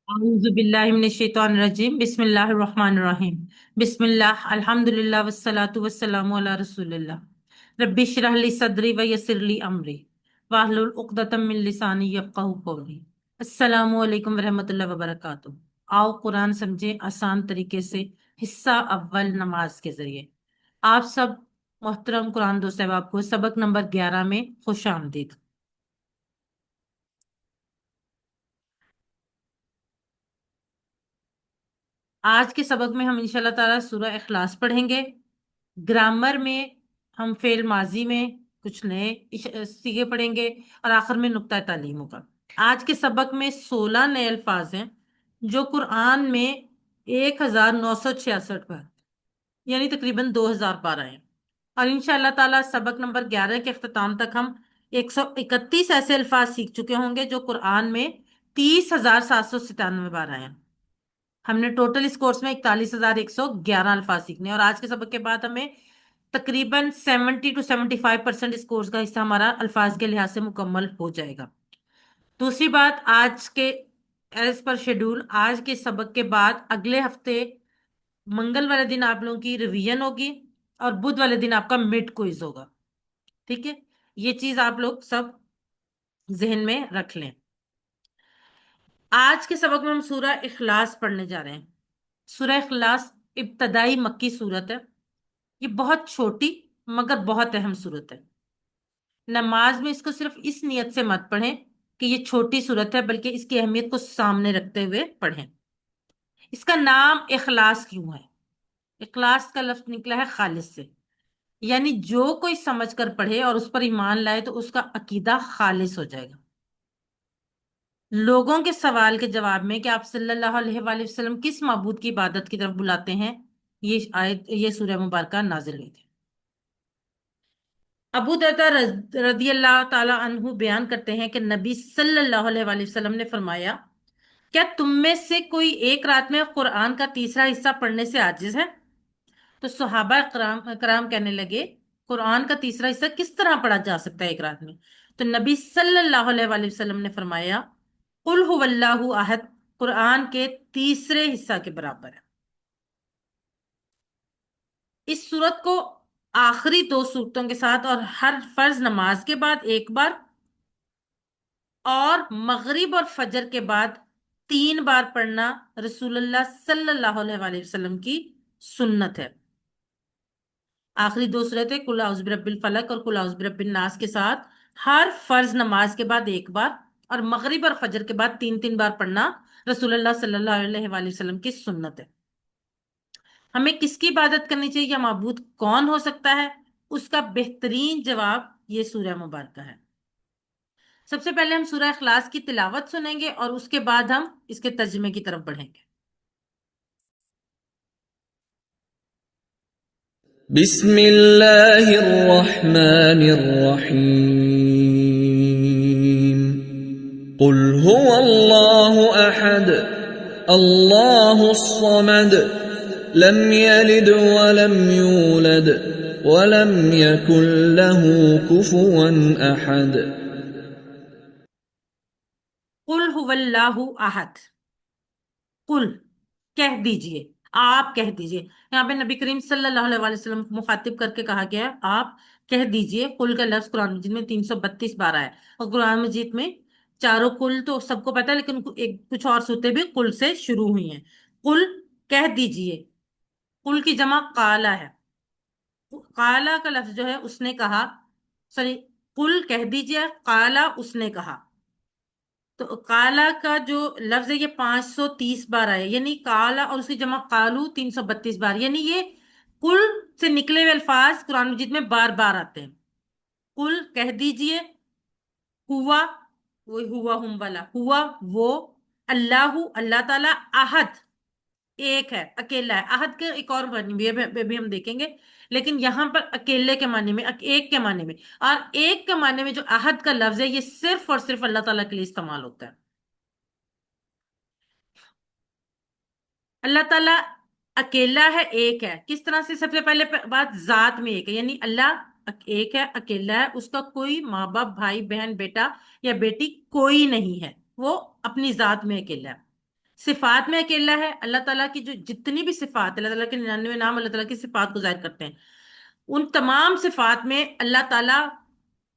اعوذ باللہ من الشیطان الرجیم بسم اللہ الرحمن الرحیم بسم اللہ الحمدللہ والصلاة والسلام علی رسول اللہ رب اشرح لی صدری ویسر لی امری واحلل عقدۃ من لسانی یفقہوا قولی۔ السلام علیکم ورحمۃ اللہ وبرکاتہ۔ آؤ قرآن سمجھیں آسان طریقے سے، حصہ اول نماز کے ذریعے۔ آپ سب محترم قرآن دوست احباب کو سبق نمبر 11 میں خوش آمدید۔ آج کے سبق میں ہم انشاءاللہ تعالیٰ سورہ اخلاص پڑھیں گے۔ گرامر میں ہم فعل ماضی میں کچھ نئے صیغے پڑھیں گے اور آخر میں نقطہ تعلیم ہوگا۔ آج کے سبق میں 16 نئے الفاظ ہیں جو قرآن میں 1966 بار یعنی تقریباً 2000 بار آئے ہیں، اور انشاءاللہ تعالیٰ سبق نمبر 11 کے اختتام تک ہم 131 ایسے الفاظ سیکھ چکے ہوں گے جو قرآن میں 30,797 بار آئے ہیں۔ ہم نے ٹوٹل اس کورس میں 41,111 الفاظ سیکھنے ہیں، اور آج کے سبق کے بعد ہمیں تقریباً 70 سے 75% اس کورس کا حصہ ہمارا الفاظ کے لحاظ سے مکمل ہو جائے گا۔ دوسری بات، آج کے ایز پر شیڈول آج کے سبق کے بعد اگلے ہفتے منگل والے دن آپ لوگوں کی ریویژن ہوگی اور بدھ والے دن آپ کا مڈ کوئز ہوگا۔ ٹھیک ہے، یہ چیز آپ لوگ سب ذہن میں رکھ لیں۔ آج کے سبق میں ہم سورہ اخلاص پڑھنے جا رہے ہیں۔ سورہ اخلاص ابتدائی مکی صورت ہے۔ یہ بہت چھوٹی مگر بہت اہم صورت ہے۔ نماز میں اس کو صرف اس نیت سے مت پڑھیں کہ یہ چھوٹی صورت ہے، بلکہ اس کی اہمیت کو سامنے رکھتے ہوئے پڑھیں۔ اس کا نام اخلاص کیوں ہے؟ اخلاص کا لفظ نکلا ہے خالص سے، یعنی جو کوئی سمجھ کر پڑھے اور اس پر ایمان لائے تو اس کا عقیدہ خالص ہو جائے گا۔ لوگوں کے سوال کے جواب میں کہ آپ صلی اللہ علیہ وآلہ وسلم کس معبود کی عبادت کی طرف بلاتے ہیں، یہ سورہ مبارکہ نازل ہوئی تھی۔ ابو دردہ رضی اللہ تعالی عنہ بیان کرتے ہیں کہ نبی صلی اللہ علیہ وآلہ وسلم نے فرمایا، کیا تم میں سے کوئی ایک رات میں قرآن کا تیسرا حصہ پڑھنے سے عاجز ہے؟ تو صحابہ کرام کہنے لگے، قرآن کا تیسرا حصہ کس طرح پڑھا جا سکتا ہے ایک رات میں؟ تو نبی صلی اللہ علیہ وآلہ وسلم نے فرمایا، قل هو اللہ احد قرآن کے تیسرے حصہ کے برابر ہے۔ اس صورت کو آخری دو صورتوں کے ساتھ اور ہر فرض نماز کے بعد ایک بار اور مغرب اور فجر کے بعد 3 بار پڑھنا رسول اللہ صلی اللہ علیہ وآلہ وسلم کی سنت ہے۔ آخری دو صورتیں قل اعوذ برب الفلق اور قل اعوذ برب الناس کے ساتھ ہر فرض نماز کے بعد ایک بار اور مغرب اور فجر کے بعد 3 بار پڑھنا رسول اللہ صلی اللہ علیہ وآلہ وسلم کی سنت ہے۔ ہمیں کس کی عبادت کرنی چاہیے یا معبود کون ہو سکتا ہے؟ اس کا بہترین جواب یہ سورہ مبارکہ ہے۔ سب سے پہلے ہم سورہ اخلاص کی تلاوت سنیں گے اور اس کے بعد ہم اس کے ترجمے کی طرف بڑھیں گے۔ بسم اللہ الرحمن الرحیم قل هو اللہ احد اللہ الصمد لم یلد ولم یولد ولم یکن له کفوا احد۔ قل هو اللہ احد، قل کہہ دیجئے، آپ کہہ دیجئے۔ یہاں پہ نبی کریم صلی اللہ علیہ وآلہ وسلم کو مخاطب کر کے کہا گیا ہے آپ کہہ دیجئے۔ قل کا لفظ قرآن مجید میں 332 بار آیا ہے، اور قرآن مجید میں چاروں قل تو سب کو پتہ ہے، لیکن کچھ اور صورتیں بھی قل سے شروع ہوئی ہیں۔ قل کہہ دیجئے، قل کی جمع قالا ہے۔ قالا کا لفظ جو ہے اس نے کہا، سوری، قل کہہ دیجئے، قالا اس نے کہا۔ تو کالا کا جو لفظ ہے یہ 530 بار آیا، یعنی کالا اور اس کی جمع قالو 332 بار، یعنی یہ کل سے نکلے ہوئے الفاظ قرآن مجید میں بار بار آتے ہیں۔ کل کہہ دیجئے، ہوا وہ ہوا ہم والا ہوا وہ، اللہ اللہ تعالیٰ، احد ایک ہے، اکیلا ہے۔ احد کے ایک اور معنی بھی ہم دیکھیں گے، لیکن یہاں پر اکیلے کے معنی میں، ایک کے معنی میں، اور ایک کے معنی میں جو احد کا لفظ ہے یہ صرف اور صرف اللہ تعالیٰ کے لیے استعمال ہوتا ہے۔ اللہ تعالیٰ اکیلا ہے، ایک ہے۔ کس طرح سے؟ سب سے پہلے بات ذات میں ایک ہے، یعنی اللہ ایک ہے، اکیلا ہے، اس کا کوئی ماں باپ، بھائی بہن، بیٹا یا بیٹی کوئی نہیں ہے، وہ اپنی ذات میں اکیلا ہے۔ صفات میں اکیلا ہے، اللہ تعالیٰ کی جو جتنی بھی صفات، اللہ تعالیٰ کے 99 نام اللہ تعالیٰ کی صفات کو ظاہر کرتے ہیں، ان تمام صفات میں اللہ تعالیٰ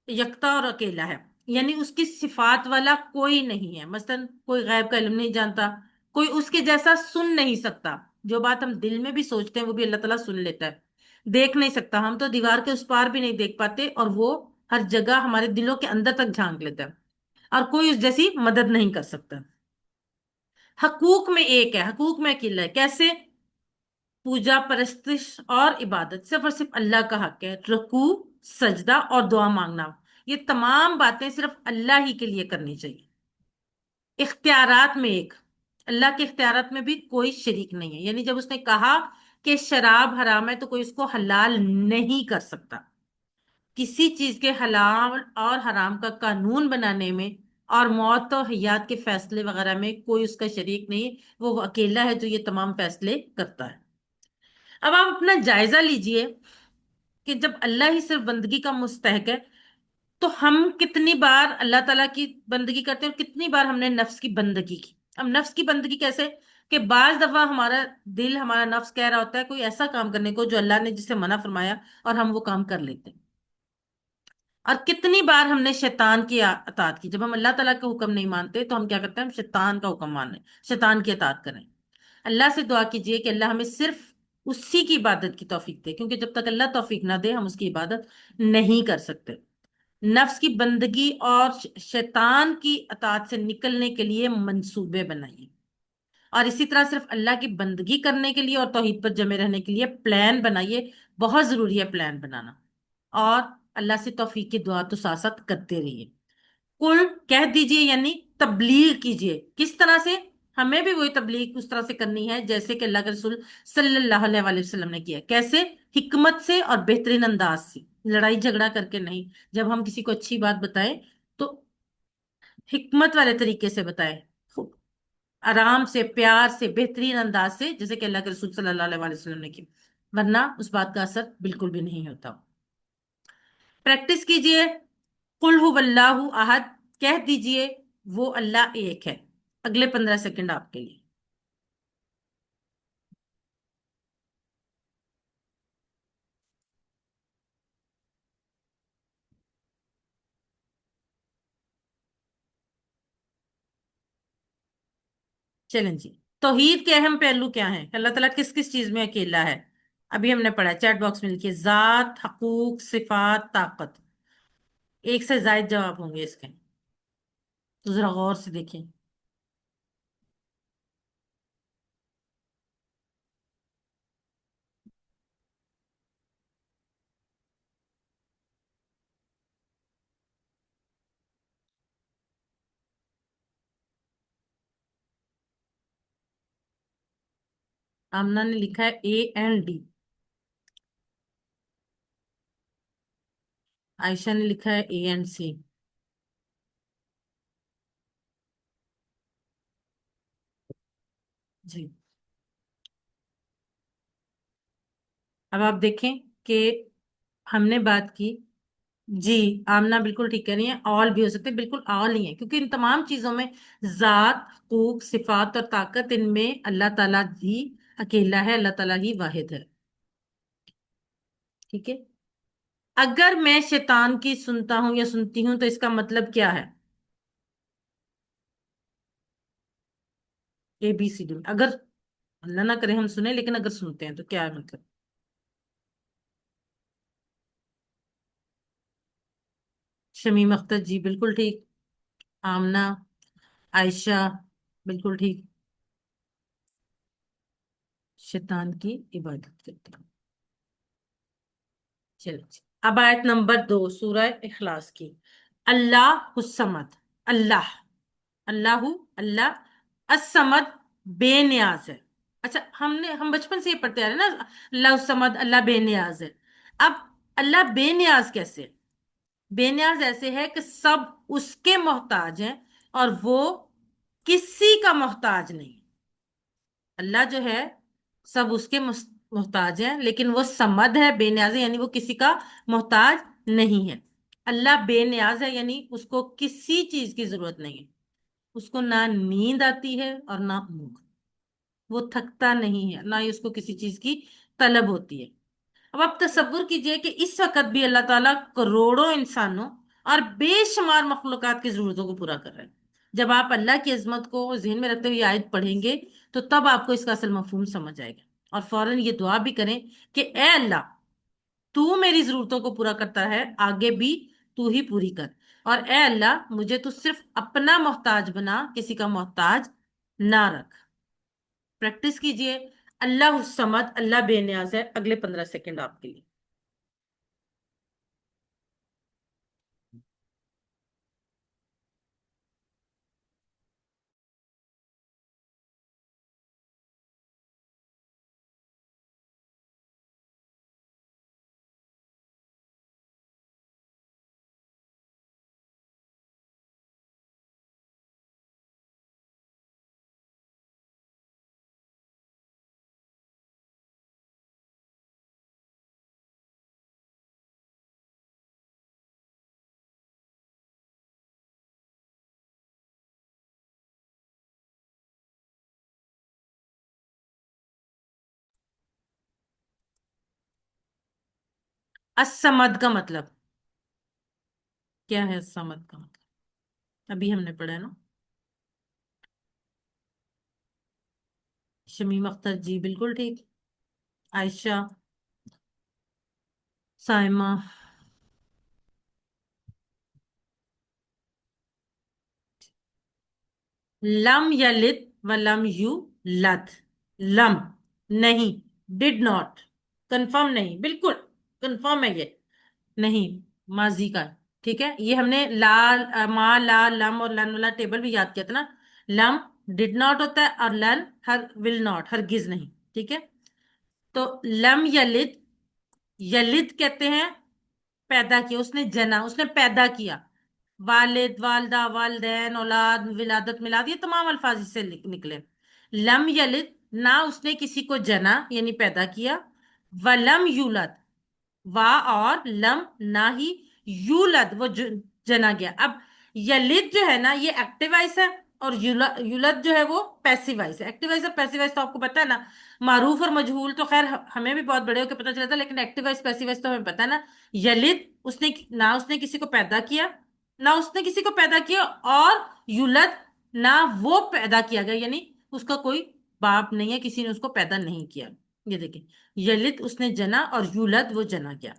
یکتا اور اکیلا ہے، یعنی اس کی صفات والا کوئی نہیں ہے۔ مثلا کوئی غیب کا علم نہیں جانتا، کوئی اس کے جیسا سن نہیں سکتا، جو بات ہم دل میں بھی سوچتے ہیں وہ بھی اللہ تعالیٰ سن لیتا ہے، دیکھ نہیں سکتا، ہم تو دیوار کے اس پار بھی نہیں دیکھ پاتے اور وہ ہر جگہ ہمارے دلوں کے اندر تک جھانک لیتا ہے، اور کوئی اس جیسی مدد نہیں کر سکتا۔ حقوق میں ایک ہے، حقوق میں اکیلا ہے، کیسے؟ پوجا پرستش اور عبادت صرف اور صرف اللہ کا حق ہے، رکوع، سجدہ اور دعا مانگنا، یہ تمام باتیں صرف اللہ ہی کے لیے کرنی چاہیے۔ اختیارات میں ایک، اللہ کے اختیارات میں بھی کوئی شریک نہیں ہے، یعنی جب اس نے کہا کہ شراب حرام ہے تو کوئی اس کو حلال نہیں کر سکتا۔ کسی چیز کے حلال اور حرام کا قانون بنانے میں اور موت و حیات کے فیصلے وغیرہ میں کوئی اس کا شریک نہیں، وہ اکیلا ہے جو یہ تمام فیصلے کرتا ہے۔ اب آپ اپنا جائزہ لیجئے کہ جب اللہ ہی صرف بندگی کا مستحق ہے، تو ہم کتنی بار اللہ تعالیٰ کی بندگی کرتے ہیں اور کتنی بار ہم نے نفس کی بندگی کی۔ اب نفس کی بندگی کیسے؟ کہ بعض دفعہ ہمارا دل، ہمارا نفس کہہ رہا ہوتا ہے کوئی ایسا کام کرنے کو جو اللہ نے جسے منع فرمایا، اور ہم وہ کام کر لیتے ہیں۔ اور کتنی بار ہم نے شیطان کی اطاعت کی، جب ہم اللہ تعالیٰ کا حکم نہیں مانتے تو ہم کیا کرتے ہیں؟ ہم شیطان کا حکم مان لیں، شیطان کی اطاعت کریں۔ اللہ سے دعا کیجئے کہ اللہ ہمیں صرف اسی کی عبادت کی توفیق دے، کیونکہ جب تک اللہ توفیق نہ دے ہم اس کی عبادت نہیں کر سکتے۔ نفس کی بندگی اور شیطان کی اطاعت سے نکلنے کے لیے منصوبے بنائیے، اور اسی طرح صرف اللہ کی بندگی کرنے کے لیے اور توحید پر جمے رہنے کے لیے پلان بنائیے۔ بہت ضروری ہے پلان بنانا، اور اللہ سے توفیق کی دعا تو ساتھ ساتھ کرتے رہیے۔ کل کہہ دیجئے یعنی تبلیغ کیجئے، کس طرح سے؟ ہمیں بھی وہی تبلیغ اس طرح سے کرنی ہے جیسے کہ اللہ کے رسول صلی اللہ علیہ وآلہ وسلم نے کیا۔ کیسے؟ حکمت سے اور بہترین انداز سے، لڑائی جھگڑا کر کے نہیں۔ جب ہم کسی کو اچھی بات بتائیں تو حکمت والے طریقے سے بتائیں، آرام سے، پیار سے، بہترین انداز سے، جیسے کہ اللہ کے رسول صلی اللہ علیہ وآلہ وسلم نے کی، ورنہ اس بات کا اثر بالکل بھی نہیں ہوتا۔ پریکٹس کیجئے، قل هو اللہ احد، کہہ دیجئے وہ اللہ ایک ہے، اگلے 15 سیکنڈ آپ کے لیے۔ چلیں جی، توحید کے اہم پہلو کیا ہیں؟ اللہ تعالیٰ کس کس چیز میں اکیلا ہے؟ ابھی ہم نے پڑھا، چیٹ باکس میں لکھیے، ذات، حقوق، صفات، طاقت۔ ایک سے زائد جواب ہوں گے اس کے، تو ذرا غور سے دیکھیں۔ آمنہ نے لکھا ہے A&D، عائشہ نے لکھا ہے A&C۔ جی، اب آپ دیکھیں کہ ہم نے بات کی، جی آمنہ بالکل ٹھیک کہہ رہی ہیں، آل بھی ہو سکتے، بالکل آل ہی ہیں، کیونکہ ان تمام چیزوں میں ذات، حقوق، صفات اور طاقت، ان میں اللہ تعالیٰ ہی اکیلا ہے، اللہ تعالیٰ ہی واحد ہے۔ ٹھیک ہے، اگر میں شیطان کی سنتا ہوں یا سنتی ہوں تو اس کا مطلب کیا ہے؟ ABCD، اگر اللہ نہ کرے ہم سنیں لیکن اگر سنتے ہیں تو کیا ہے مطلب؟ شمیم اختر جی بالکل ٹھیک، آمنہ، عائشہ بالکل ٹھیک، شیطان کی عبادت کرتے ہیں۔ چلو جی، اب آیت نمبر 2 سورہ اخلاص کی، اللہ الصمد، اللہ، اللہ، اللہ الصمد، بے نیاز ہے۔ اچھا، ہم بچپن سے یہ پڑھتے آ رہے ہیں نا، اللہ الصمد، اللہ بے نیاز ہے۔ اب اللہ بے نیاز کیسے؟ بے نیاز ایسے ہے کہ سب اس کے محتاج ہیں اور وہ کسی کا محتاج نہیں۔ اللہ جو ہے سب اس کے محتاج ہیں، لیکن وہ سمد ہے، بے نیاز ہے، یعنی وہ کسی کا محتاج نہیں ہے۔ اللہ بے نیاز ہے، یعنی اس کو کسی چیز کی ضرورت نہیں ہے۔ اس کو نہ نیند آتی ہے اور نہ اونگ، وہ تھکتا نہیں ہے، نہ ہی اس کو کسی چیز کی طلب ہوتی ہے۔ اب آپ تصور کیجئے کہ اس وقت بھی اللہ تعالیٰ کروڑوں انسانوں اور بے شمار مخلوقات کی ضرورتوں کو پورا کر رہے ہیں۔ جب آپ اللہ کی عظمت کو ذہن میں رکھتے ہوئے یہ آیت پڑھیں گے تو تب آپ کو اس کا اصل مفہوم سمجھ آئے گا، اور فوراً یہ دعا بھی کریں کہ اے اللہ، تو میری ضرورتوں کو پورا کرتا ہے، آگے بھی تو ہی پوری کر، اور اے اللہ مجھے تو صرف اپنا محتاج بنا، کسی کا محتاج نہ رکھ۔ پریکٹس کیجئے۔ اللہ الصمد، اللہ بے نیاز ہے۔ اگلے 15 سیکنڈ آپ کے لیے۔ الصمد کا مطلب کیا ہے؟ الصمد کا مطلب ابھی ہم نے پڑھا ہے نا۔ شمیم اختر جی بالکل ٹھیک۔ عائشہ، سائمہ، لم یلد ولم یو لد، لم نہیں، ڈڈ ناٹ، کنفرم نہیں، بالکل کنفرم ہے یہ، نہیں، ماضی کا۔ ٹھیک ہے، یہ ہم نے لا، ما، لا، لم اور لن والا ٹیبل بھی یاد کیا تھا نا۔ لم ڈڈ ناٹ ہوتا ہے، اور لن ہر ول ناٹ، ہرگز نہیں۔ ٹھیک ہے، تو لم یلد، یلد کہتے ہیں پیدا کیا، اس نے جنا، اس نے پیدا کیا۔ والد، والدہ، والدین، اولاد، ولادت، میلاد، یہ تمام الفاظ اس سے نکلے۔ لم یلد، نہ اس نے کسی کو جنا یعنی پیدا کیا، ولم یولد، وا اور لم نہ ہی، یولد وہ جنا گیا۔ اب یلد جو ہے نا یہ ایکٹیو وائس ہے، اور یولد جو ہے وہ پیسیو وائس ہے۔ ایکٹیو وائس اور پیسیو وائس تو آپ کو پتا ہے نا، معروف اور مجہول تو خیر ہمیں بھی بہت بڑے ہو کے پتا چلتا ہے، لیکن ایکٹیو وائس پیسیو وائس تو ہمیں پتا ہے نا۔ یلد، اس نے نہ اس نے کسی کو پیدا کیا، نہ اس نے کسی کو پیدا کیا، اور یولد، نہ وہ پیدا کیا گیا، یعنی اس کا کوئی باپ نہیں ہے، کسی نے اس کو پیدا نہیں کیا۔ یہ دیکھیں، یلد اس نے جنا، اور یولد وہ جنا گیا۔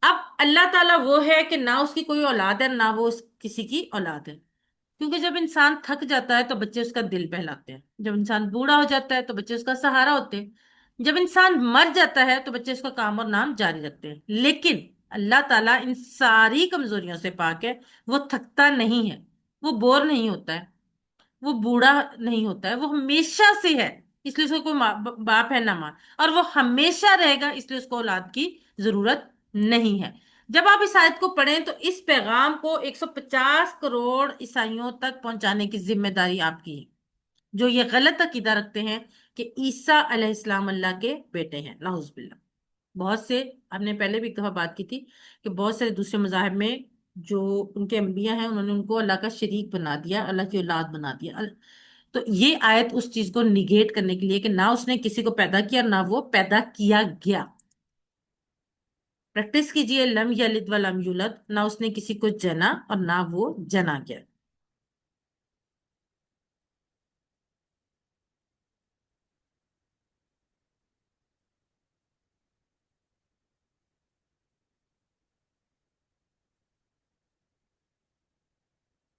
اب اللہ تعالیٰ وہ ہے کہ نہ اس کی کوئی اولاد ہے، نہ وہ کسی کی اولاد ہے، کیونکہ جب انسان تھک جاتا ہے تو بچے اس کا دل بہلاتے ہیں، جب انسان بوڑھا ہو جاتا ہے تو بچے اس کا سہارا ہوتے ہیں، جب انسان مر جاتا ہے تو بچے اس کا کام اور نام جاری رکھتے ہیں۔ لیکن اللہ تعالیٰ ان ساری کمزوریوں سے پاک ہے، وہ تھکتا نہیں ہے، وہ بور نہیں ہوتا ہے، وہ بوڑھا نہیں ہوتا ہے، وہ ہمیشہ سے ہے، اس لیے اس کو کوئی باپ ہے نہ ماں، اور وہ ہمیشہ رہے گا، اس لیے اس کو اولاد کی ضرورت نہیں ہے۔ جب آپ اس آیت کو پڑھیں تو اس پیغام کو 150 کروڑ عیسائیوں تک پہنچانے کی ذمہ داری آپ کی ہے، جو یہ غلط عقیدہ رکھتے ہیں کہ عیسیٰ علیہ السلام اللہ کے بیٹے ہیں، نعوذ باللہ۔ بہت سے، ہم نے پہلے بھی ایک دفعہ بات کی تھی کہ بہت سے دوسرے مذاہب میں جو ان کے انبیاء ہیں انہوں نے ان کو اللہ کا شریک بنا دیا، اللہ کی اولاد بنا دیا۔ تو یہ آیت اس چیز کو نگیٹ کرنے کے لیے کہ نہ اس نے کسی کو پیدا کیا، نہ وہ پیدا کیا گیا۔ پریکٹس کیجئے، لم یلد ولم یولد، نہ اس نے کسی کو جنا اور نہ وہ جنا گیا۔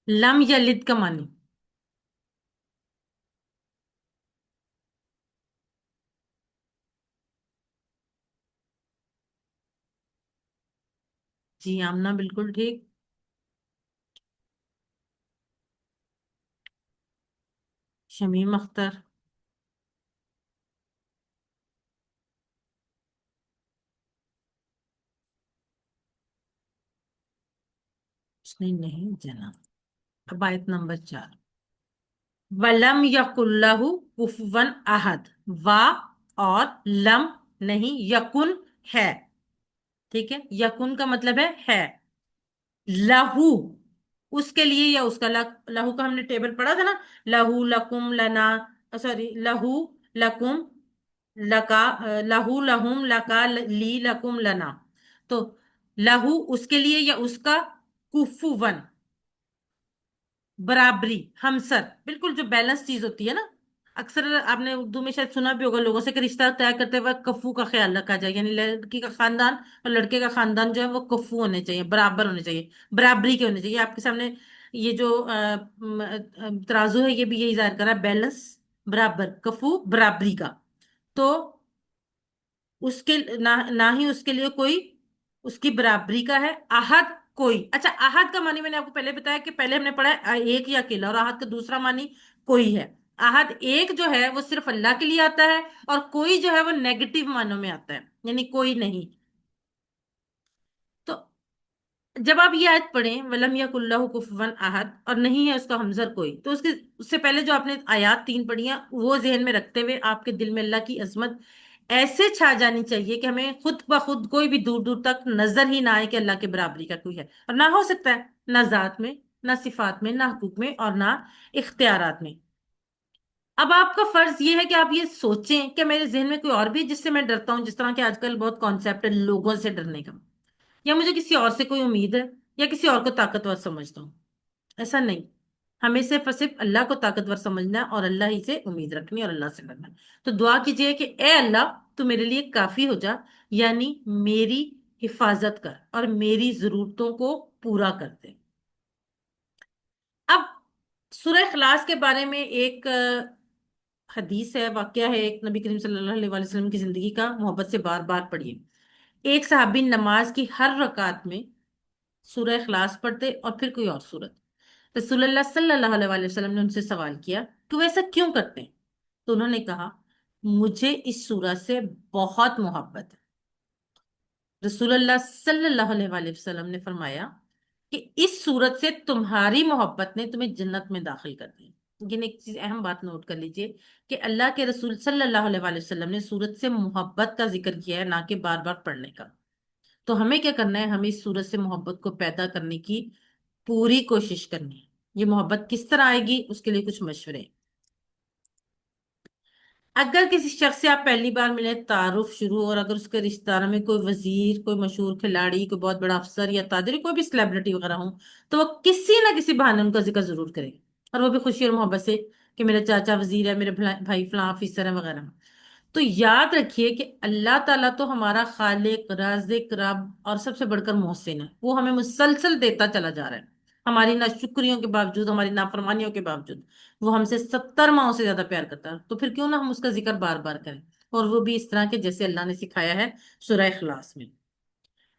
لم یلد کا معنی، جی آمنہ بالکل ٹھیک۔ شمیم اختر، اس نے نہیں جنا۔ اب آیت نمبر 4، ولم یکن لہ کفوا احد، وا اور لم نہیں، یکن ہے۔ ٹھیک ہے، یکن کا مطلب ہے، لہو اس کے لیے یا اس کا لہو کا ہم نے ٹیبل پڑھا تھا نا، لہو لکم لنا، سوری لہو لکم لکا، لہو لہم لکا لی لکم لنا، تو لہو اس کے لیے یا اس کا، کفون برابری، ہمسر، بالکل جو بیلنس چیز ہوتی ہے نا، اکثر آپ نے اردو میں شاید سنا بھی ہوگا لوگوں سے کہ رشتہ طے کرتے وقت کفو کا خیال رکھا جائے، یعنی لڑکی کا خاندان اور لڑکے کا خاندان جو ہے وہ کفو ہونے چاہیے، برابر ہونے چاہیے، برابری کے ہونے چاہیے آپ کے سامنے۔ یہ جو ترازو ہے یہ بھی یہی ظاہر کر رہا ہے، بیلنس، برابر، کفو برابری کا۔ تو اس کے نہ ہی اس کے لیے کوئی اس کی برابری کا ہے، احد کوئی، اچھا احد کا معنی میں نے آپ کو پہلے بتایا کہ پہلے ہم نے پڑھا ہے ایک یا اکیلا، اور احد کا دوسرا معنی کوئی ہے۔ احد ایک جو ہے وہ صرف اللہ کے لیے آتا ہے، اور کوئی جو ہے وہ نیگیٹو معنوں میں آتا ہے، یعنی کوئی نہیں۔ تو جب آپ یہ آیت پڑھیں ولم یک اللہ کفوا احد، اور نہیں ہے اس کا ہمزر کوئی، تو اس سے پہلے جو آپ نے آیات تین پڑھی ہیں وہ ذہن میں رکھتے ہوئے آپ کے دل میں اللہ کی عظمت ایسے چھا جانی چاہیے کہ ہمیں خود بخود کوئی بھی دور دور تک نظر ہی نہ آئے کہ اللہ کے برابری کا کوئی ہے، اور نہ ہو سکتا ہے، نہ ذات میں، نہ صفات میں، نہ حقوق میں، اور نہ اختیارات میں۔ اب آپ کا فرض یہ ہے کہ آپ یہ سوچیں کہ میرے ذہن میں کوئی اور بھی ہے جس سے میں ڈرتا ہوں، جس طرح کہ آج کل بہت کانسیپٹ ہے لوگوں سے ڈرنے کا، یا مجھے کسی اور سے کوئی امید ہے، یا کسی اور کو طاقتور سمجھتا ہوں۔ ایسا نہیں، ہمیں صرف اللہ کو طاقتور سمجھنا ہے، اور اللہ ہی سے امید رکھنی، اور اللہ سے ڈرنا ہے۔ تو دعا کیجئے کہ اے اللہ تو میرے لیے کافی ہو جا، یعنی میری حفاظت کر اور میری ضرورتوں کو پورا کر دے۔ اب سورہ اخلاص کے بارے میں ایک حدیث ہے، واقعہ ہے ایک نبی کریم صلی اللہ علیہ وسلم کی زندگی کا، محبت سے بار بار پڑھیے۔ ایک صحابی نماز کی ہر رکعت میں سورہ اخلاص پڑھتے اور پھر کوئی اور سورت۔ رسول اللہ صلی اللہ علیہ وآلہ وسلم نے ان سے سوال کیا کہ وہ ایسا کیوں کرتے ہیں؟ تو انہوں نے کہا مجھے اس سورت سے بہت محبت ہے۔ رسول اللہ صلی اللہ علیہ وآلہ وسلم نے فرمایا کہ اس سورت سے تمہاری محبت نے تمہیں جنت میں داخل کر دیا۔ لیکن ایک چیز اہم بات نوٹ کر لیجئے کہ اللہ کے رسول صلی اللہ علیہ وآلہ وسلم نے سورت سے محبت کا ذکر کیا ہے، نہ کہ بار بار پڑھنے کا۔ تو ہمیں کیا کرنا ہے؟ ہمیں اس سورت سے محبت کو پیدا کرنے کی پوری کوشش کرنی ہے۔ یہ محبت کس طرح آئے گی اس کے لیے کچھ مشورے۔ اگر کسی شخص سے آپ پہلی بار ملے، تعارف شروع، اور اگر اس کے رشتہ داروں میں کوئی وزیر، کوئی مشہور کھلاڑی، کوئی بہت بڑا افسر یا تاجر، کوئی بھی سلیبریٹی وغیرہ ہوں، تو وہ کسی نہ کسی بہانے ان کا ذکر ضرور کرے، اور وہ بھی خوشی اور محبت سے کہ میرا چاچا وزیر ہے، میرے بھائی فلاں آفیسر ہے وغیرہ۔ تو یاد رکھیے کہ اللہ تعالیٰ تو ہمارا خالق، رازق، رب اور سب سے بڑھ کر محسن ہے، وہ ہمیں مسلسل دیتا چلا جا رہا ہے، ہماری ناشکریوں کے باوجود، ہماری نافرمانیوں کے باوجود وہ ہم سے 70 ماؤں سے زیادہ پیار کرتا ہے، تو پھر کیوں نہ ہم اس کا ذکر بار بار کریں، اور وہ بھی اس طرح کے جیسے اللہ نے سکھایا ہے سورہ اخلاص میں،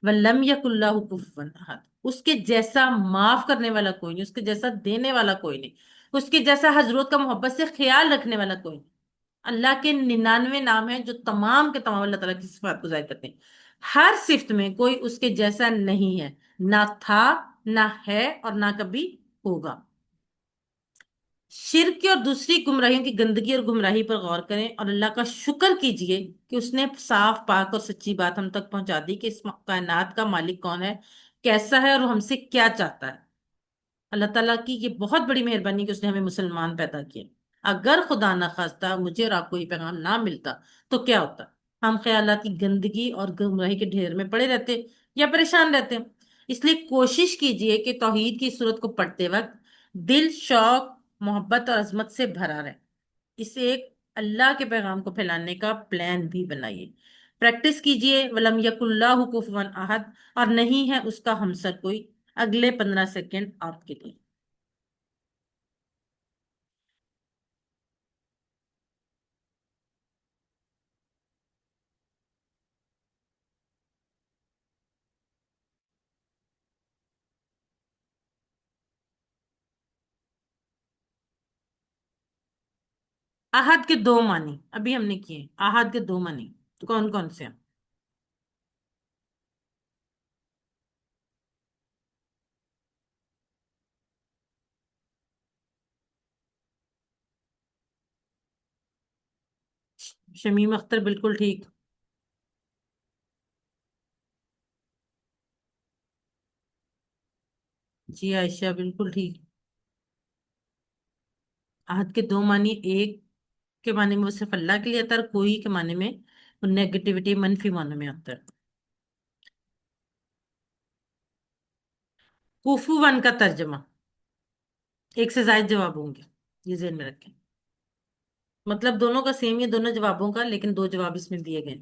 وَلَمْ يَكُنْ لَهُ كُفُوًا أَحَدٌ، اس کے جیسا معاف کرنے والا کوئی نہیں، اس کے جیسا دینے والا کوئی نہیں، اس کے جیسا حضرت کا محبت سے خیال رکھنے والا کوئی نہیں۔ اللہ کے 99 نام ہیں جو تمام کے تمام اللہ تعالیٰ کی صفات کو ظاہر کرتے ہیں، ہر صفت میں کوئی اس کے جیسا نہیں ہے، نہ تھا، نہ ہے، اور نہ کبھی ہوگا۔ شرک کی اور دوسری گمراہیوں کی گندگی اور گمراہی پر غور کریں، اور اللہ کا شکر کیجئے کہ اس نے صاف پاک اور سچی بات ہم تک پہنچا دی کہ اس کائنات کا مالک کون ہے، کیسا ہے، اور وہ ہم سے کیا چاہتا ہے۔ اللہ تعالیٰ کی یہ بہت بڑی مہربانی کہ اس نے ہمیں مسلمان پیدا کیے۔ اگر خدا نہ خواستہ مجھے اور آپ کو یہ پیغام نہ ملتا تو کیا ہوتا؟ ہم خیالات کی گندگی اور گمراہی کے ڈھیر میں پڑے رہتے یا پریشان رہتے۔ اس لیے کوشش کیجئے کہ توحید کی صورت کو پڑھتے وقت دل شوق، محبت اور عظمت سے بھرا رہے، اسے ایک اللہ کے پیغام کو پھیلانے کا پلان بھی بنائیے۔ پریکٹس کیجئے وَلَمْ يَكُنْ اللَّهُ كُفُوًا أَحَدٌ، اور نہیں ہے اس کا ہمسر کوئی۔ اگلے 15 سیکنڈ آپ کے لیے۔ احد کے دو معنی ابھی ہم نے کیے، احد کے دو معنی کون کون سے ہیں؟ شمیم اختر بالکل ٹھیک۔ جی عائشہ بالکل ٹھیک. عہد کے دو معنی. ایک کے معنی میں وہ صرف اللہ کے لیے آتا ہے، اور کوئی کے معنی میں وہ نیگیٹیوٹی منفی معنی میں آتا ہے. کوفو ون کا ترجمہ. ایک سے زائد جواب ہوں گے، یہ ذہن میں رکھیں. مطلب دونوں کا سیم ہی ہے، دونوں جوابوں کا، لیکن دو جواب اس میں دیے گئے.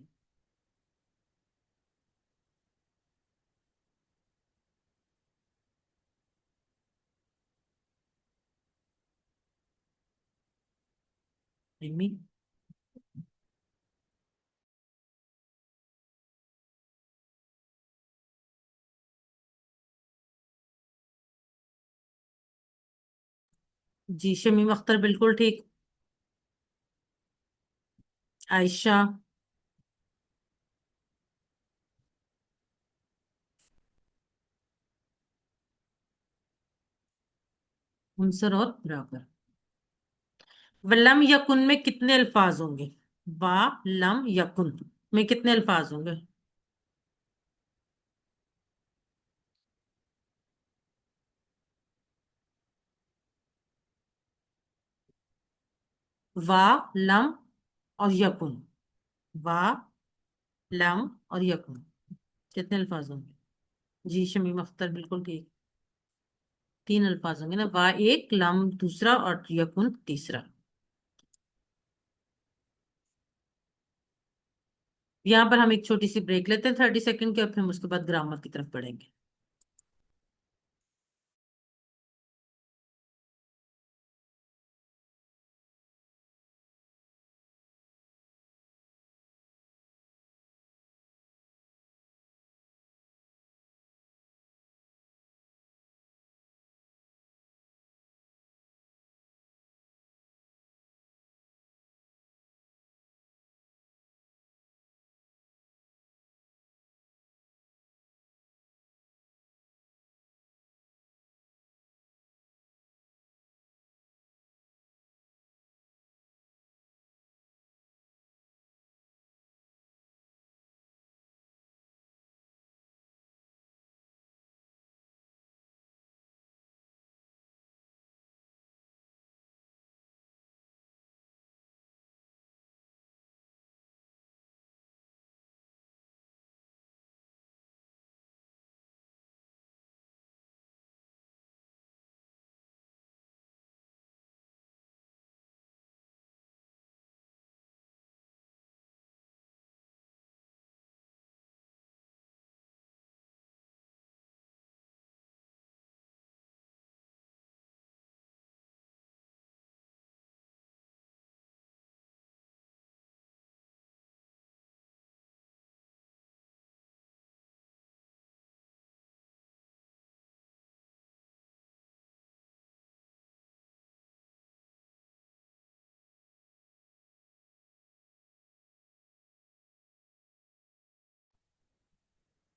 علمی. جی شمیم اختر بالکل ٹھیک. عائشہ. عنصر اور برابر. ولم یکن میں کتنے الفاظ ہوں گے؟ وا لم یکن میں کتنے الفاظ ہوں گے؟ وا لم اور یکن. وا لم اور یکن کتنے الفاظ ہوں گے؟ جی شمیم اختر بالکل ٹھیک. تین الفاظ ہوں گے نا، وا ایک، لم دوسرا، اور یکن تیسرا. یہاں پر ہم ایک چھوٹی سی بریک لیتے ہیں 30 سیکنڈ کے، اور پھر ہم اس کے بعد گرامر کی طرف بڑھیں گے.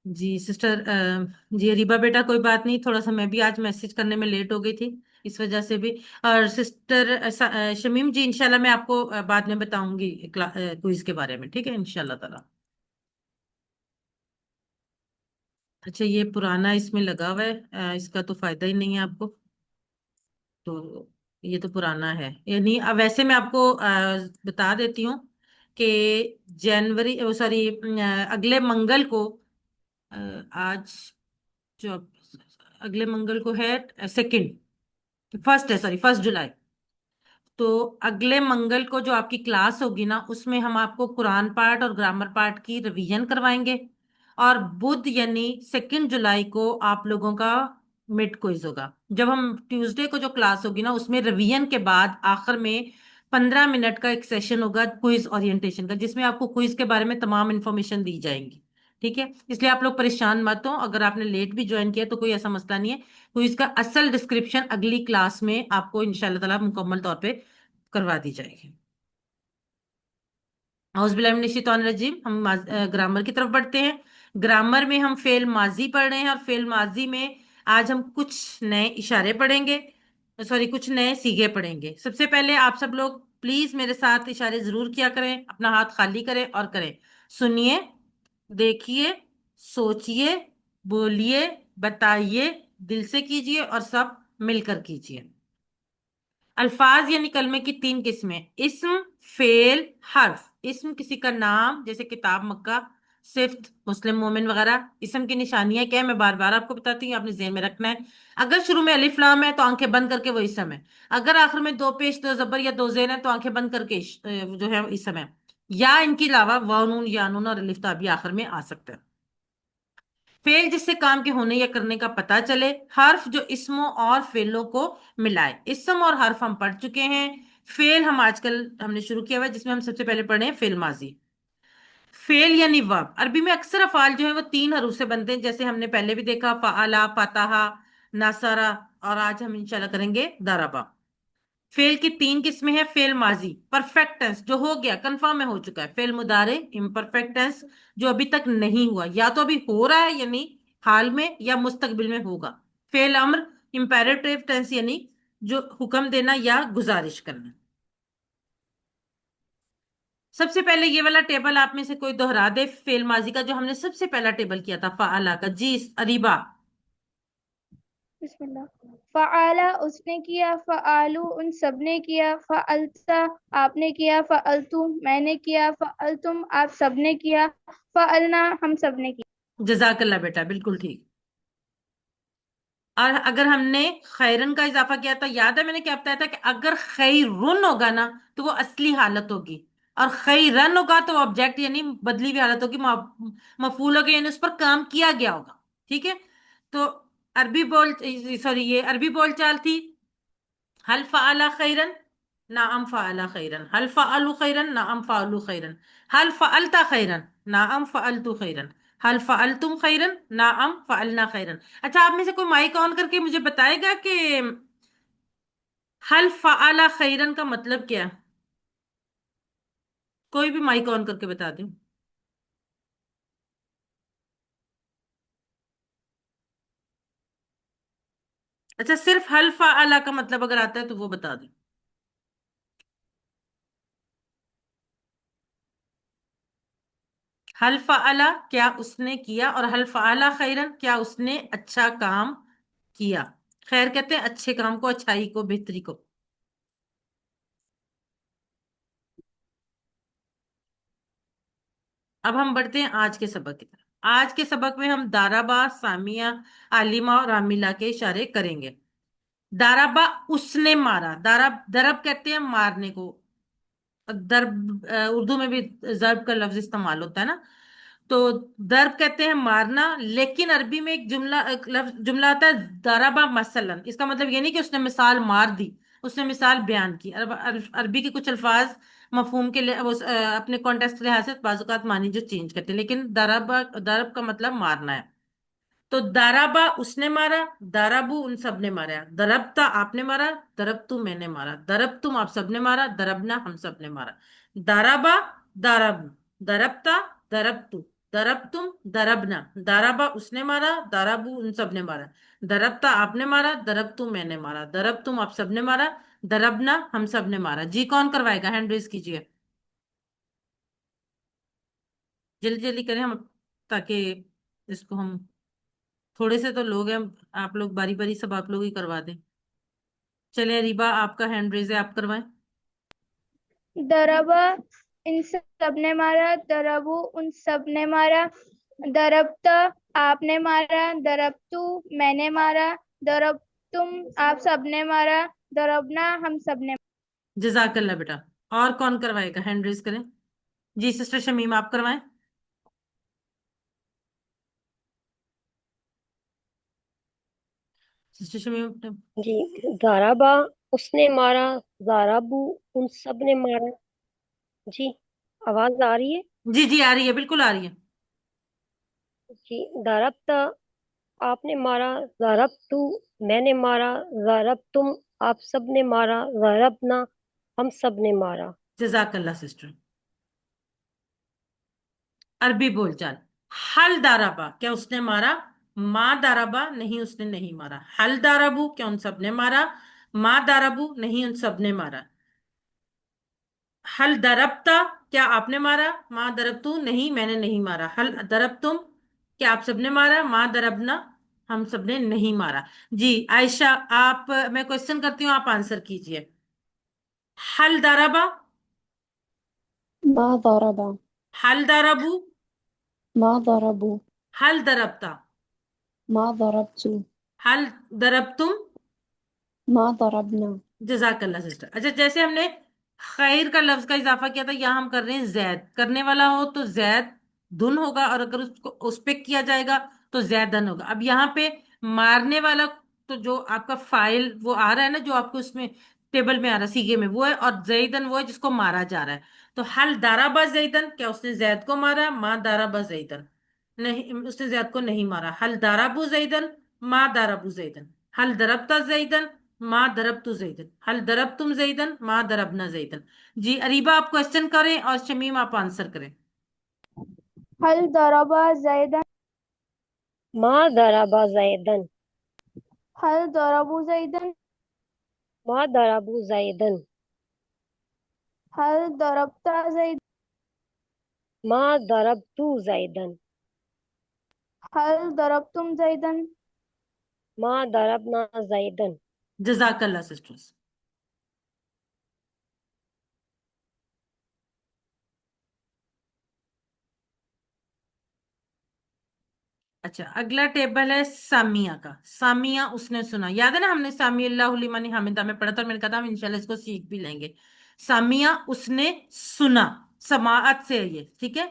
جی سسٹر. جی ریبا بیٹا کوئی بات نہیں، تھوڑا سا میں بھی آج میسج کرنے میں لیٹ ہو گئی تھی، اس وجہ سے بھی. اور سسٹر شمیم جی انشاءاللہ میں آپ کو بعد میں بتاؤں گی کوئز کے بارے میں، ٹھیک ہے انشاءاللہ تعالی. اچھا یہ پرانا اس میں لگا ہوا ہے، اس کا تو فائدہ ہی نہیں ہے آپ کو. تو یہ تو پرانا ہے، یعنی ویسے میں آپ کو بتا دیتی ہوں کہ جنوری سوری اگلے منگل کو، آج جو اگلے منگل کو ہے سیکنڈ، فرسٹ ہے، سوری 1 جولائی. تو اگلے منگل کو جو آپ کی کلاس ہوگی نا، اس میں ہم آپ کو قرآن پارٹ اور گرامر پارٹ کی ریویژن کروائیں گے. اور بدھ یعنی 2 جولائی کو آپ لوگوں کا مڈ کوئز ہوگا. جب ہم ٹیوزڈے کو جو کلاس ہوگی نا، اس میں ریویژن کے بعد آخر میں 15 منٹ کا ایک سیشن ہوگا کوئز اورینٹیشن کا، جس میں آپ کو کوئز کے بارے میں تمام انفارمیشن دی جائیں گی. ٹھیک ہے، اس لیے آپ لوگ پریشان مت ہو، اگر آپ نے لیٹ بھی جوائن کیا تو کوئی ایسا مسئلہ نہیں ہے. تو اس کا اصل ڈسکرپشن اگلی کلاس میں آپ کو انشاءاللہ تعالی مکمل طور پہ کروا دی جائے گی. اعوذ باللہ من الشیطان الرجیم. ہم گرامر کی طرف بڑھتے ہیں. گرامر میں ہم فعل ماضی پڑھ رہے ہیں، اور فعل ماضی میں آج ہم کچھ نئے اشارے پڑھیں گے، سوری کچھ نئے صیغے پڑھیں گے. سب سے پہلے آپ سب لوگ پلیز میرے ساتھ اشارے ضرور کیا کریں، اپنا ہاتھ خالی کریں اور کریں. سنیے، دیکھیے، سوچئے، بولیے، بتائیے، دل سے کیجئے اور سب مل کر کیجئے۔ الفاظ یعنی کلمے کی تین قسمیں: اسم، فعل، حرف۔ اسم کسی کا نام، جیسے کتاب، مکہ، صفت، مسلم، مومن وغیرہ۔ اسم کی نشانیاں کیا ہے میں بار بار آپ کو بتاتی ہوں، آپ نے ذہن میں رکھنا ہے۔ اگر شروع میں الف لام ہے تو آنکھیں بند کر کے وہ اسم ہے۔ اگر آخر میں دو پیش، دو زبر یا دو زیر ہے تو آنکھیں بند کر کے جو ہے اسم ہے۔ یا ان کے علاوہ واو، نون، یا نون اور الف تا بھی آخر میں آ سکتا ہے۔ فعل جس سے کام کے ہونے یا کرنے کا پتہ چلے۔ حرف جو اسموں اور فعلوں کو ملائے۔ اسم اور حرف ہم پڑھ چکے ہیں۔ فعل ہم نے شروع کیا ہوا ہے، جس میں ہم سب سے پہلے پڑھے ہیں فعل ماضی۔ فعل یعنی ورب، عربی میں اکثر افعال جو ہیں وہ تین حروف سے بنتے ہیں، جیسے ہم نے پہلے بھی دیکھا، فعلا، فتحا، نصرا، اور آج ہم انشاءاللہ کریں گے ضربا۔ فعل کی تین قسمیں ہیں: فعل ماضی پرفیکٹ ٹینس جو ہو گیا، کنفرم میں ہو چکا ہے۔ فعل مضارع امپرفیکٹ ٹینس جو ابھی تک نہیں ہوا، یا تو ابھی ہو رہا ہے یعنی حال میں، یا مستقبل میں ہوگا۔ فعل امر امپیریٹیو ٹینس یعنی جو حکم دینا یا گزارش کرنا۔ سب سے پہلے یہ والا ٹیبل آپ میں سے کوئی دہرا دے فعل ماضی کا، جو ہم نے سب سے پہلا ٹیبل کیا تھا فعلا کا۔ جی اریبا۔ بسم اللہ۔ فعالا اس نے کیا، فعالو ان سب نے کیا، فعلتا آپ نے کیا، فعلتو میں نے کیا، فعلتم آپ سب نے کیا، فعلنا ہم سب نے کیا۔ جزاک اللہ بیٹا، بالکل ٹھیک۔ اور اگر ہم نے خیرن کا اضافہ کیا تھا، یاد ہے میں نے کیا بتایا تھا کہ اگر خیرن ہوگا نا تو وہ اصلی حالت ہوگی، اور خیرن ہوگا تو آبجیکٹ یعنی بدلی ہوئی حالت ہوگی، مفعول ہوگا یعنی اس پر کام کیا گیا ہوگا۔ ٹھیک ہے؟ تو عربی بول سوری یہ عربی بول چال تھی: هل فعل خیرن؟ نعم فعل خیرن. هل فعلوا خیرن؟ نعم فعلوا خیرن. هل فعلت خیرن؟ نعم فعلت خیرن. هل فعلتم خیرن؟ نعم فعلنا خیرن۔ اچھا، آپ میں سے کوئی مائک آن کر کے مجھے بتائے گا کہ هل فعل خیرن کا مطلب کیا ہے؟ کوئی بھی مائک آن کر کے بتا دیں۔ اچھا، صرف هل فعل کا مطلب اگر آتا ہے تو وہ بتا دیں۔ هل فعل کیا اس نے کیا، اور هل فعل خیرن کیا اس نے اچھا کام کیا۔ خیر کہتے ہیں اچھے کام کو، اچھائی کو، بہتری کو۔ اب ہم بڑھتے ہیں آج کے سبق کی طرف۔ آج کے سبق میں ہم دارابا، سامیہ، عالمہ اور عاملہ کے اشارے کریں گے۔ دارابا اس نے مارا، درب کہتے ہیں مارنے کو۔ درب اردو میں بھی ضرب کا لفظ استعمال ہوتا ہے نا، تو درب کہتے ہیں مارنا، لیکن عربی میں ایک جملہ آتا ہے ضربا مثلا۔ اس کا مطلب یہ نہیں کہ اس نے مثال مار دی، اس نے مثال بیان کی۔ عربی کے کچھ الفاظ مفہوم کے اپنے کانٹیکسٹ کے لحاظ سے بعض اوقات معنی جو چینج کرتے ہیں، لیکن درب کا مطلب مارنا ہے۔ تو دارابا اس نے مارا، دارابو ان سب نے مارا، دربتا آپ نے مارا، دربتو میں نے مارا، دربتم آپ سب نے مارا، دربنا ہم سب نے مارا۔ دارابا، دارابو، دربتا، دربتو، دربتم، دربنا، دارابا اس نے مارا، دارابو ان سب نے مارا، دربتا آپ نے مارا، دربتو میں نے مارا، دربتم آپ سب نے مارا، دربنا ہم سب نے مارا۔ جی کون کروائے گا؟ ہینڈ ریز کیجیے، جلدی جلدی کریں ہم، تاکہ اس کو ہم، تھوڑے سے تو لوگ ہیں، آپ لوگ باری باری سب آپ لوگ ہی کروا دیں۔ چلیں ریبا، آپ کا ہینڈ ریز ہے، آپ کروائیں۔ دربا ان سب نے مارا، دربو ان سب نے مارا، دربتا آپ نے مارا، دربتو میں نے مارا، دربتم آپ سب نے مارا، دربنا ہم سب نے مارا۔ جزاک اللہ بیٹا۔ اور کون کروائے گا؟ ہینڈ ریز کریں۔ جی سسٹر شمیم آپ کروائیں۔ سسٹر شمیم جی، ضربا اس نے مارا، ضربو ان سب نے مارا۔ جی آواز آ رہی ہے؟ جی جی آ رہی ہے، بالکل آ رہی ہے۔ جی، ضربتا آپ نے مارا، ضربتو میں نے مارا، ضربتم آپ سب نے مارا، ضربنا ہم سب نے مارا۔ جزاک اللہ سسٹر۔ عربی بول چال: حل دارابا کیا اس نے مارا، ماں دارابا نہیں اس نے نہیں مارا، حل دارابو کیا ان سب نے مارا، ماں دارابو نہیں ان سب نے مارا، حل دربتا کیا آپ نے مارا، ماں دربتو نہیں میں نے نہیں مارا، حل دربتم کیا آپ سب نے مارا، ماں دربنا ہم سب نے نہیں مارا. جی عائشہ، آپ، میں کوشچن کرتی ہوں، آپ آنسر کیجئے. حل ضربا، ما ضرب. حل ضربو، ما ضربوا. حل ضربتا، ما ضربت. حل ضربتم. ما ضربنا. جزاک اللہ سسٹر. اچھا، جیسے ہم نے خیر کا لفظ کا اضافہ کیا تھا، یہاں ہم کر رہے ہیں زید. کرنے والا ہو تو زید دن ہوگا، اور اگر اس کو اس پہ کیا جائے گا تو زیدن ہوگا. اب یہاں پہ مارنے والا، تو جو آپ کا فائل وہ آ رہا ہے نا، جو آپ کو اس میں ٹیبل میں آ رہا ہے سیگے میں، وہ ہے، اور زیدن وہ ہے جس کو مارا جا رہا ہے. تو حل دارابا زیدن، کیا اس نے زید کو مارا؟ ما دارابا زیدن، نہیں، اس نے زید کو نہیں مارا. حل دارابو زیدن، ما دارابو زیدن. حل دربتا زیدن، ما دربت زیدن. حل دربتم زیدن، ما دربنا زیدن. جی اریبا، آپ کوشچن کریں، اور شمیم آپ آنسر کریں. هل ضرب زيدا؟ ما ضرب زیدن. هل ضربوا زيدا؟ ما ضربوا زیدن. هل ضربت زيدا؟ ما ضربت زیدن. هل ضربتم زيدا؟ ما ضربنا زیدن. جزاک اللہ سسٹرز. اچھا، اگلا ٹیبل ہے سامیہ کا. سامیہ اس نے سنا، یاد ہے نا، ہم نے سامی اللہ لمن حمدہ میں پڑھا تھا، اور میں نے کہا تھا ہم انشاءاللہ اس کو سیکھ بھی لیں گے. سامیہ اس نے سنا، سماعت سے ہے یہ، ٹھیک ہے.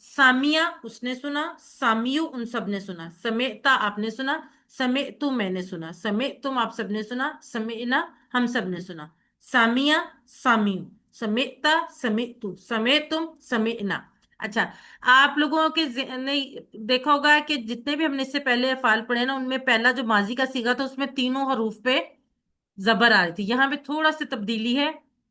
سامیہ اس نے سنا، سامیو ان سب نے سنا. سمعتا آپ نے سنا، سمعتو میں نے سنا، سمعتم آپ سب نے سنا، سمعنا ہم سب نے سنا. سامیہ، سامیو، سمعتا، سمعتو، سمعتم، سمعنا. اچھا، آپ لوگوں کے نے دیکھا ہوگا کہ جتنے بھی ہم نے اس سے پہلے افعال پڑھے نا، ان میں پہلا جو ماضی کا صیغہ تھا، اس میں تینوں حروف پہ زبر آ رہی تھی. یہاں پہ تھوڑا سی تبدیلی ہے،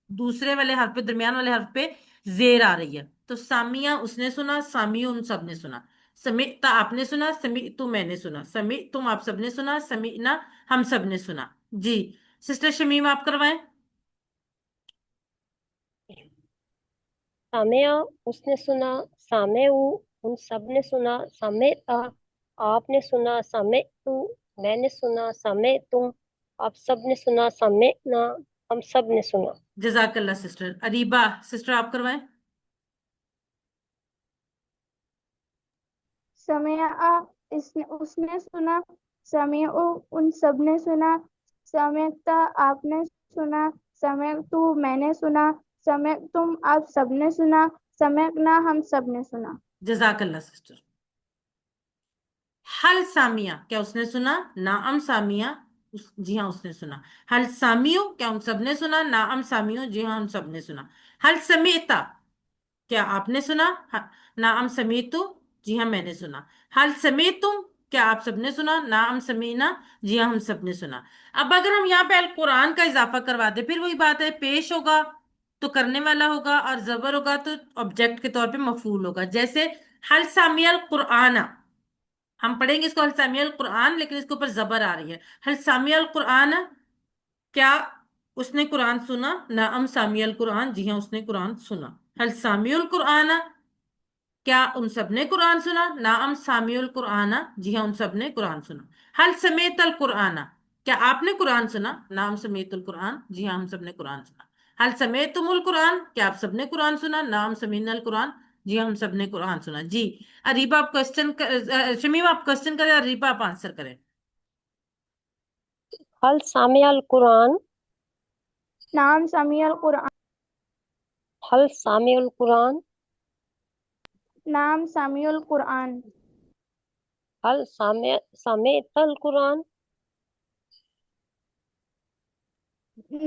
دوسرے والے حرف پہ، درمیان والے حرف پہ زیر آ رہی ہے. تو سامیہ اس نے سنا، سامیو ان سب نے سنا. سمعتا آپ نے سنا، سمعتو میں نے سنا، سمعتم آپ سب نے سنا، سمعنا ہم سب نے سنا. جی سسٹر شمیم آپ کروائیں. سامع اس نے سنا، سامعو ان سب نے سنا، سمعتا آپ نے سنا، سمعتو میں نے سنا، سمعتم آپ سب نے سنا، سمعنا ہم سب نے سنا. جزاک اللہ سسٹر. اریبا سسٹر آپ کروائیں. سمع اس نے سنا، سمعوا ان سب نے سنا، سمعت آپ نے سنا، سمعتو میں نے سنا، سمعتم آپ سب نے سنا، سمعنا ہم سب نے سنا. جزاک اللہ سسٹر. حل سامیہ، کیا اس نے سنا؟ نعم سامیہ، جی ہاں اس نے سنا. حل سامیو، کیا ان سب نے سنا؟ نعم سامیو، جی ہاں ہم سب نے سنا. حل سمیتا، کیا آپ نے سنا؟ نعم سمیتو، جی ہاں میں نے سنا. حل سمیتم، کیا آپ سب نے سنا؟ نعم سمینا، جی ہاں ہم سب نے سنا. اب اگر ہم یہاں پہ القرآن کا اضافہ کروا دیں، پھر وہی بات ہے، پیش ہوگا تو کرنے والا ہوگا، اور زبر ہوگا تو آبجیکٹ کے طور پہ مفعول ہوگا. جیسے حل سامیہ القرآن، ہم پڑھیں گے اس کو حل سامیہ القرآن، لیکن اس کے اوپر زبر آ رہی ہے. حل سامیہ القرآن، کیا اس نے قرآن سنا؟ نعم سامیہ القرآن، جی ہاں اس نے قرآن سنا. حل سامیہ القرآن، کیا ان سب نے قرآن سنا؟ نعم سامیہ القرآن، جی ہاں ان سب نے قرآن سنا. حل سمیت القرآن، کیا آپ نے قرآن سنا؟ نعم سمیت القرآن، جی ہاں ہم سب نے قرآن سنا. حل سمیتم القرآن، کیا آپ سب نے قرآن سنا؟ نعم سمینا القرآن، جی ہاں ہم سب نے قرآن سنا. جی اریبا آپ کوشچن، شمیم آپ کوشچن کریں، اریبا آپ آنسر کریں. حل سامع القرآن. نعم سمع القرآن. حل سامع القرآن. نعم سمع القرآن. حل سمعت القرآن.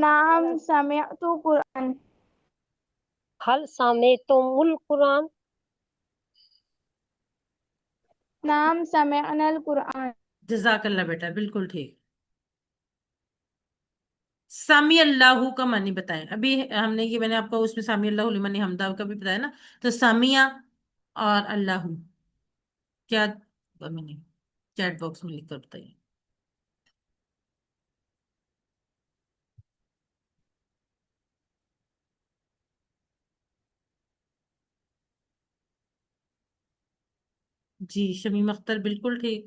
نعم سمعت القرآن. حل سمعتم القرآن. نعم سمعنا القرآن. جزاک اللہ بیٹا، بالکل ٹھیک. سامی اللہ کا معنی بتائیں. ابھی ہم نے یہ، میں نے آپ کو اس میں سامی اللہ لمن حمدہ کا بھی بتایا نا. تو سامیہ اور اللہ کیا، میں نے چیٹ باکس میں لکھ کر بتائیے. جی شمیم اختر بالکل ٹھیک.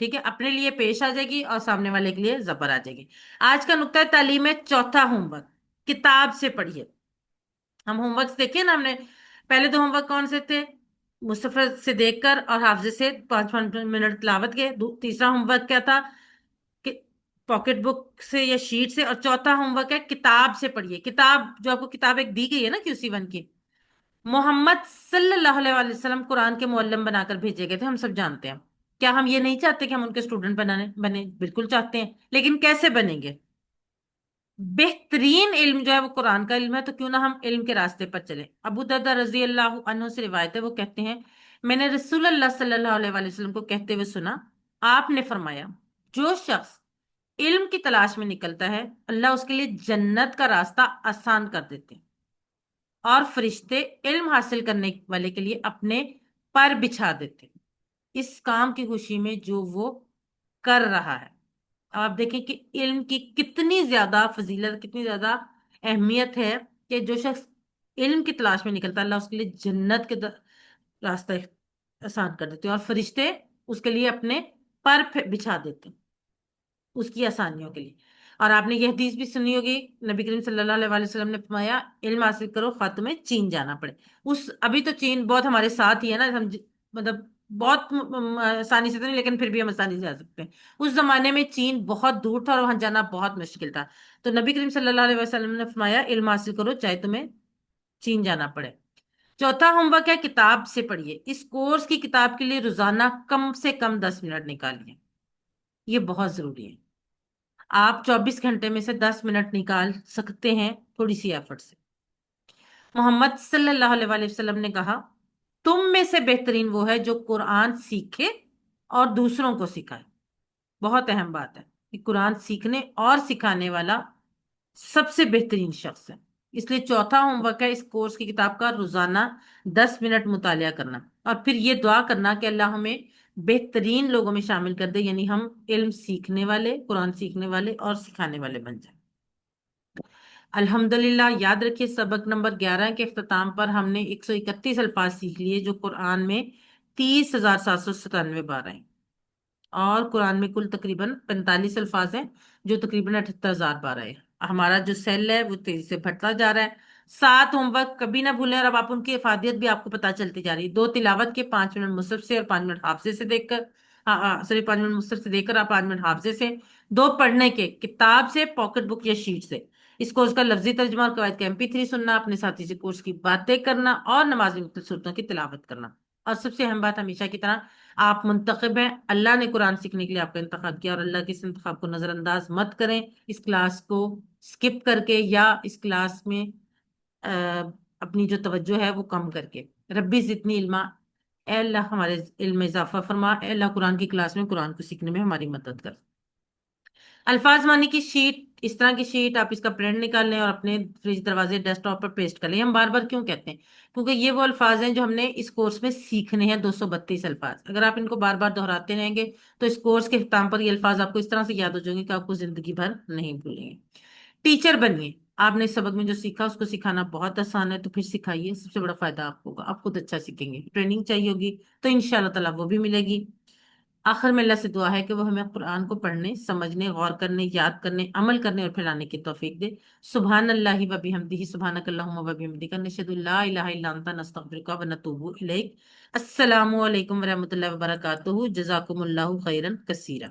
ٹھیک ہے، اپنے لیے پیش آ جائے گی اور سامنے والے کے لیے زبر آ جائے گی۔ آج کا نقطہ تعلیم ہے چوتھا ہوم ورک، کتاب سے پڑھیے۔ ہم ہوم ورک دیکھیں نا، ہم نے پہلے دو ہوم ورک کون سے تھے؟ مصطفی سے دیکھ کر اور حافظے سے 5 5 منٹ تلاوت کے۔ تیسرا ہوم ورک کیا تھا؟ کہ پاکٹ بک سے یا شیٹ سے۔ اور چوتھا ہوم ورک ہے کتاب سے پڑھیے۔ کتاب جو آپ کو کتاب ایک دی گئی ہے نا QC1 کی، محمد صلی اللہ علیہ وآلہ وسلم قرآن کے معلم بنا کر بھیجے گئے تھے، ہم سب جانتے ہیں۔ کیا ہم یہ نہیں چاہتے کہ ہم ان کے اسٹوڈنٹ بنے؟ بالکل چاہتے ہیں، لیکن کیسے بنیں گے؟ بہترین علم جو ہے وہ قرآن کا علم ہے، تو کیوں نہ ہم علم کے راستے پر چلیں۔ ابو درداء رضی اللہ عنہ سے روایت ہے، وہ کہتے ہیں میں نے رسول اللہ صلی اللہ علیہ وآلہ وسلم کو کہتے ہوئے سنا، آپ نے فرمایا جو شخص علم کی تلاش میں نکلتا ہے اللہ اس کے لیے جنت کا راستہ آسان کر دیتے ہیں، اور فرشتے علم حاصل کرنے والے کے لیے اپنے پر بچھا دیتے ہیں اس کام کی خوشی میں جو وہ کر رہا ہے۔ آپ دیکھیں کہ علم کی کتنی زیادہ فضیلت، کتنی زیادہ اہمیت ہے، کہ جو شخص علم کی تلاش میں نکلتا ہے اللہ اس کے لیے جنت کے راستہ آسان کر دیتے ہیں، اور فرشتے اس کے لیے اپنے پر بچھا دیتے ہیں اس کی آسانیوں کے لیے۔ اور آپ نے یہ حدیث بھی سنی ہوگی، نبی کریم صلی اللہ علیہ وسلم نے فرمایا علم حاصل کرو خواہ تمہیں چین جانا پڑے۔ ابھی تو چین بہت ہمارے ساتھ ہی ہے نا، ہم مطلب بہت آسانی سے تو نہیں، لیکن پھر بھی ہم آسانی سے جا سکتے ہیں۔ اس زمانے میں چین بہت دور تھا اور وہاں جانا بہت مشکل تھا، تو نبی کریم صلی اللہ علیہ وسلم نے فرمایا علم حاصل کرو چاہے تمہیں چین جانا پڑے۔ چوتھا ہوم ورک ہے کتاب سے پڑھیے۔ اس کورس کی کتاب کے لیے روزانہ کم سے کم 10 منٹ نکالیے، یہ بہت ضروری ہے۔ آپ 24 گھنٹے میں سے 10 منٹ نکال سکتے ہیں تھوڑی سی ایفرٹ سے۔ محمد صلی اللہ علیہ وآلہ وسلم نے کہا تم میں سے بہترین وہ ہے جو قرآن سیکھے اور دوسروں کو سکھائے۔ بہت اہم بات ہے کہ قرآن سیکھنے اور سکھانے والا سب سے بہترین شخص ہے۔ اس لیے چوتھا ہوم ورک ہے اس کورس کی کتاب کا روزانہ 10 منٹ مطالعہ کرنا، اور پھر یہ دعا کرنا کہ اللہ ہمیں بہترین لوگوں میں شامل کر دے، یعنی ہم علم سیکھنے والے، قرآن سیکھنے والے اور سکھانے والے بن جائیں۔ الحمدللہ، یاد رکھیے سبق نمبر 11 کے اختتام پر ہم نے 131 الفاظ سیکھ لیے جو قرآن میں 30,797 بار ہیں، اور قرآن میں کل تقریباً 45 الفاظ ہیں جو تقریباً 78,000 بار آئے۔ ہمارا جو سیل ہے وہ تیزی سے بڑھتا جا رہا ہے۔ 7 ہوم ورک کبھی نہ بھولیں، اور اب آپ ان کی افادیت بھی آپ کو پتہ چلتی جا رہی ہے۔ 2 تلاوت کے، 5 منٹ مصحف سے اور 5 منٹ حافظے سے دیکھ کر، 5 منٹ مصحف سے دیکھ کر آپ 5 منٹ حافظے سے، 2 پڑھنے کے کتاب سے، پاکٹ بک یا شیٹ سے۔ اس کورس کا لفظی ترجمہ اور قواعد کا MP3 سننا، اپنے ساتھی سے کورس کی باتیں کرنا، اور نماز میں مختلف صورتوں کی تلاوت کرنا۔ اور سب سے اہم بات ہمیشہ کی طرح آپ منتخب ہیں، اللہ نے قرآن سیکھنے کے لیے آپ کا انتخاب کیا، اور اللہ کے اس انتخاب کو نظر انداز مت کریں۔ اس کلاس کو سکپ کر کے یا اس کلاس میں اپنی جو توجہ ہے وہ کم کر کے۔ ربی زدنی علما، اے اللہ ہمارے علم میں اضافہ فرما، اے اللہ قرآن کی کلاس میں قرآن کو سیکھنے میں ہماری مدد کر۔ الفاظ معنی کی شیٹ، اس طرح کی شیٹ آپ اس کا پرنٹ نکال لیں اور اپنے فریج دروازے ڈیسک ٹاپ پر پیسٹ کر لیں۔ ہم بار بار کیوں کہتے ہیں؟ کیونکہ یہ وہ الفاظ ہیں جو ہم نے اس کورس میں سیکھنے ہیں، 232 الفاظ۔ اگر آپ ان کو بار بار دہراتے رہیں گے تو اس کورس کے اختتام پر یہ الفاظ آپ کو اس طرح سے یاد ہو جائیں گے کہ آپ کو زندگی بھر نہیں بھولیں گے۔ ٹیچر بنیے، آپ نے سبق میں جو سیکھا اس کو سکھانا بہت آسان ہے، تو پھر سکھائیے، سب سے بڑا فائدہ آپ کو ہوگا، آپ خود اچھا سیکھیں گے۔ ٹریننگ چاہیے ہوگی تو انشاءاللہ تعالیٰ وہ بھی ملے گی۔ آخر میں اللہ سے دعا ہے کہ وہ ہمیں قرآن کو پڑھنے، سمجھنے، غور کرنے، یاد کرنے، عمل کرنے اور پھیلانے کی توفیق دے۔ سبحان اللہ و بحمدہ، سبحانک اللہم و بحمدک، نشہد ان لا الہ الا انت، نستغفرک و نتوب الیک۔ السلام علیکم ورحمۃ اللہ وبرکاتہ۔ جزاکم اللہ خیرا کثیرا۔